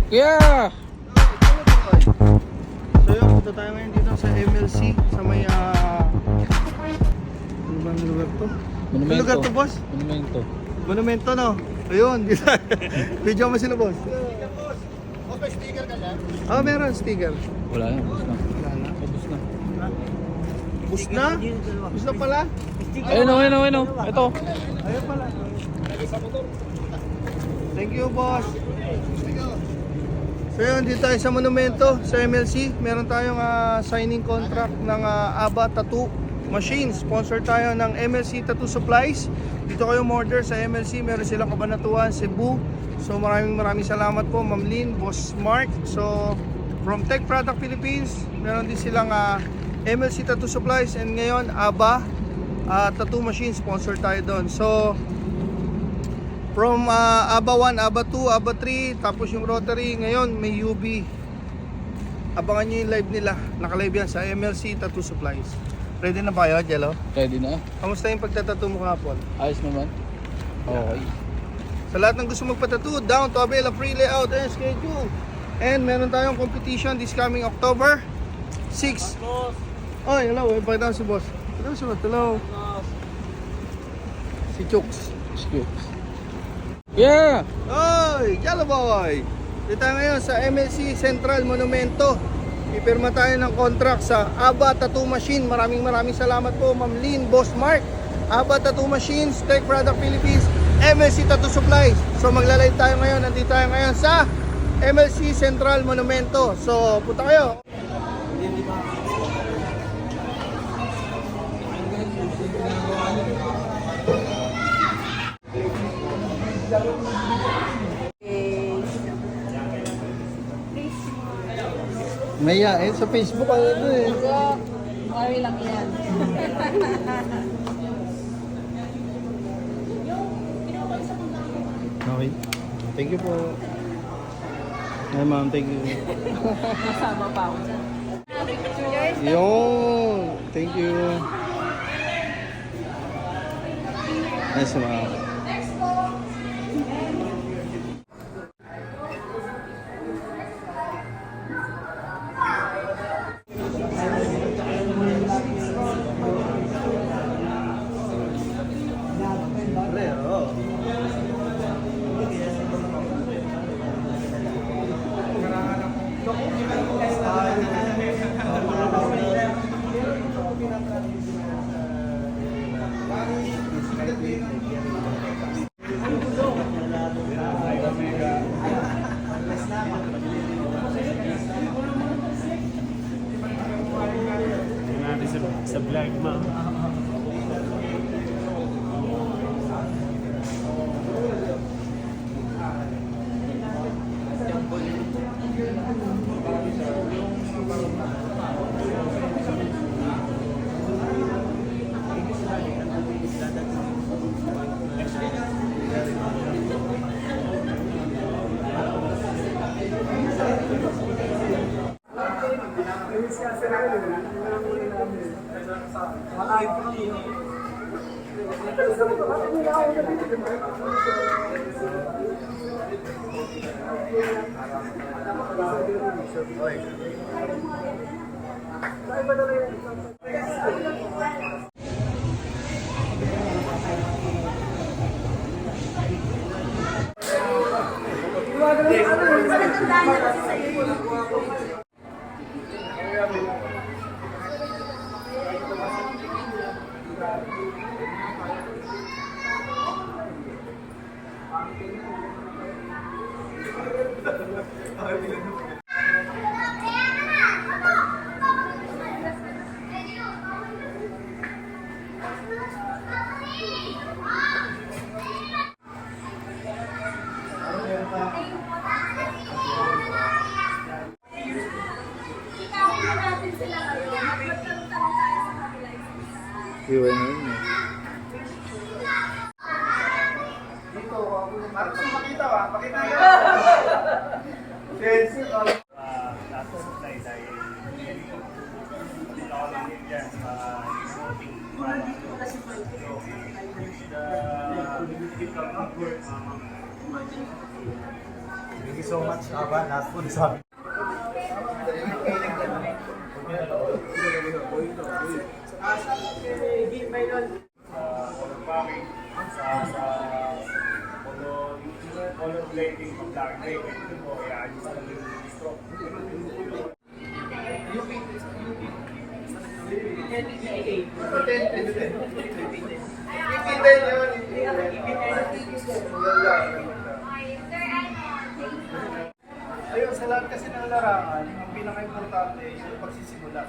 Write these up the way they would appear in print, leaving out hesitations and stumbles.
Yeah! So yun, punta tayo ngayon dito sa MLC sa may ano bang lugar to? Ano lugar to, boss? Monumento. Monumento, no? Ayun, dito. Video mo sila, boss. Okay, sticker ka lang. Meron sticker. Wala na, ubos na. Wala na. Ubos na. Bus na? Bus na pala? Ayun o. Ito. Ayun pala. Thank you, boss. So yun, dito tayo sa Monumento, sa MLC. Meron tayong signing contract ng ABBA Tattoo Machine. Sponsor tayo ng MLC Tattoo Supplies. Dito kayo order sa MLC. Meron silang Cabanatuan, Cebu. So maraming salamat po, Ma'am Lynn, Boss Mark. So from Tech Product Philippines, meron din silang MLC Tattoo Supplies. And ngayon, ABBA Tattoo Machine, sponsor tayo doon. So from ABBA 1, ABBA 2, ABBA 3, tapos yung Rotary, ngayon may UB. Abangan nyo yung live nila. Naka-live yan sa MLC Tattoo Supplies. Ready na ba kayo, Jello? Ready na. Kamusta yung pagtatattoo mo kahapon? Ayos naman. Okay. Sa lahat ng gusto magpatattoo, down to avail a free layout and schedule. And meron tayong competition this coming October 6. Oy, hello. Pakita si boss. Hello, si boss. Hello. Si Chooks. Excuse. Yeah! Oy, Jello boy! Dito tayo ngayon sa MLC Central Monumento. Ipirma tayo ng contract sa ABBA Tattoo Machine. Maraming salamat po, Ma'am Lynn, Boss Mark. ABBA Tattoo Machines, Tech Product Philippines, MLC Tattoo Supplies. So magla-live tayo ngayon. Nandito tayo ngayon sa MLC Central Monumento. So punta kayo. Maya, sa Facebook ano eh. Sorry lang yan. Okay. Thank you po. Hi ma'am, thank you. Kasama pa ako dyan. Yun. Thank you. Nice ma'am. Sa vlog, ma'am. Iwan na yun. you so much, Aba. Last food sa amin. Color plating ng black gray, pwede mo i-adjust na yung stroke. Ayun, sa lahat kasi ng larangan, ang pinaka-importante is yung pagsisimula.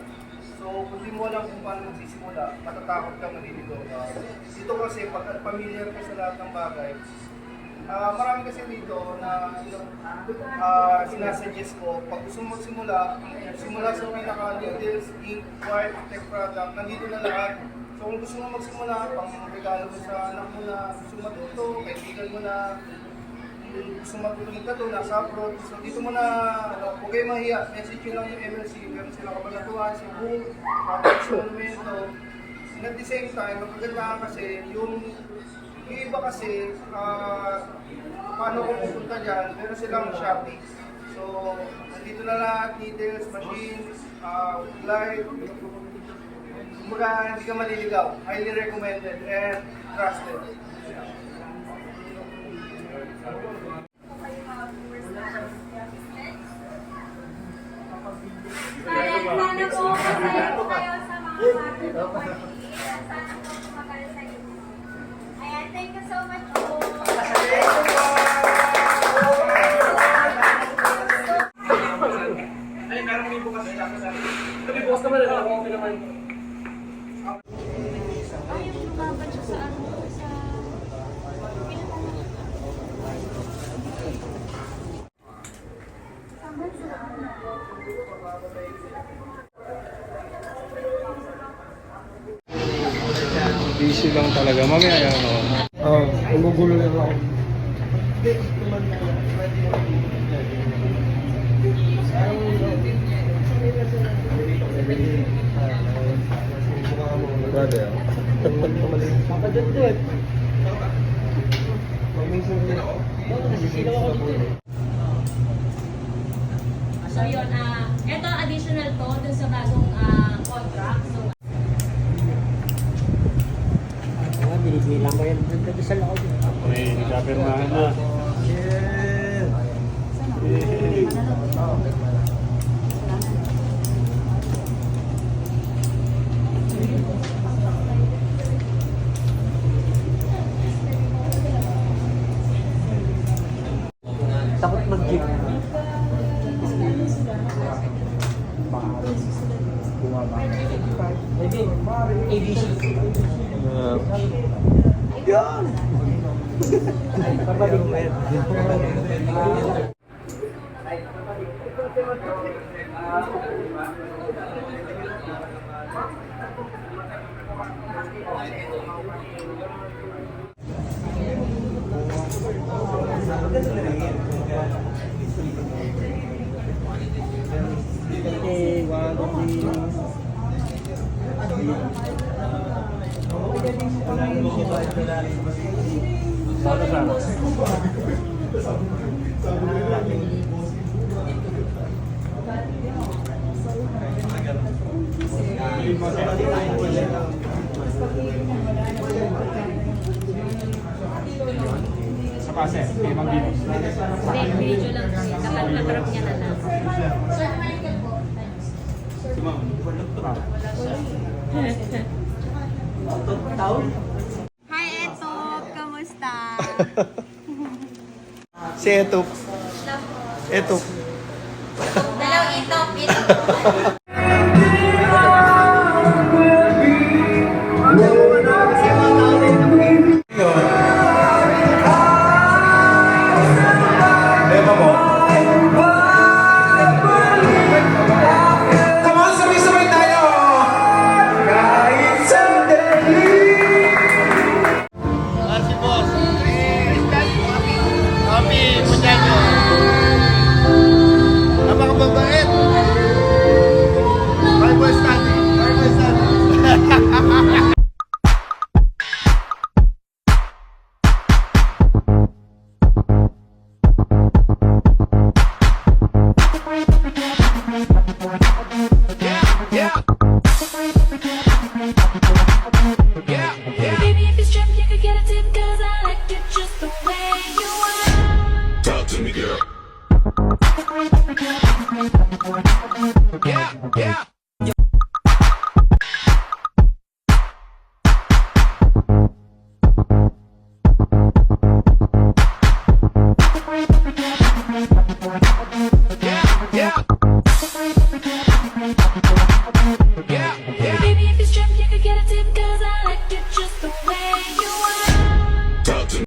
So, kung di mo alam kung paano magsisimula, matatakot ka, maliligaw ka. Dito kasi, pag familiar ka sa lahat ng bagay, marami kasi dito na sinasuggest ko, pag gusto mo magsimula, simula sa pinaka-details, ink, white, tech product, nandito na lahat. So kung gusto mo magsimula, pang regalo mo sa anak mo na gusto matuto, kaibigan mo na gusto matuto magtato, nasa abroad. So dito mo na, huwag kayo mahiya, message nyo lang yung MLC, meron silang kabalatuhan, sa book, sa monumento. And at the same time, magkagandahan kasi yung iba kasi, paano kung pupunta dyan, meron silang Shopee. So, nandito na lahat, needles, machines, light. Kumbaga, hindi ka maliligaw. Highly recommended and trusted. Ayan, sana po masaya po kayo sa mga party po party. Sana po tumagal sa inyo. Ayan, thank you so much po. Ay, meron may bukas na ako sa Sabi, bukas naman, okay naman. Ay, yung lumaban siya sa ano, sa... Busy lang talaga. Mamaya yan ako. Oo, umugulo lang ako. Brother. Papadyan. So yun, ito additional to dun sa bagong contract. So, Binibilang ko yan. Nagdadasal ako dito. Okay, nagkapirmahan na. Takot mag-jeep. Maybe, ABC. Yan! Pabalik mo yan. Okay, one, Sa pase, may mambino. hindi, video lang siya. Kapag na-drop niya na lang. Hi, Etop! Kamusta? Si Etop. Etop. Dalawang Etop, Etop.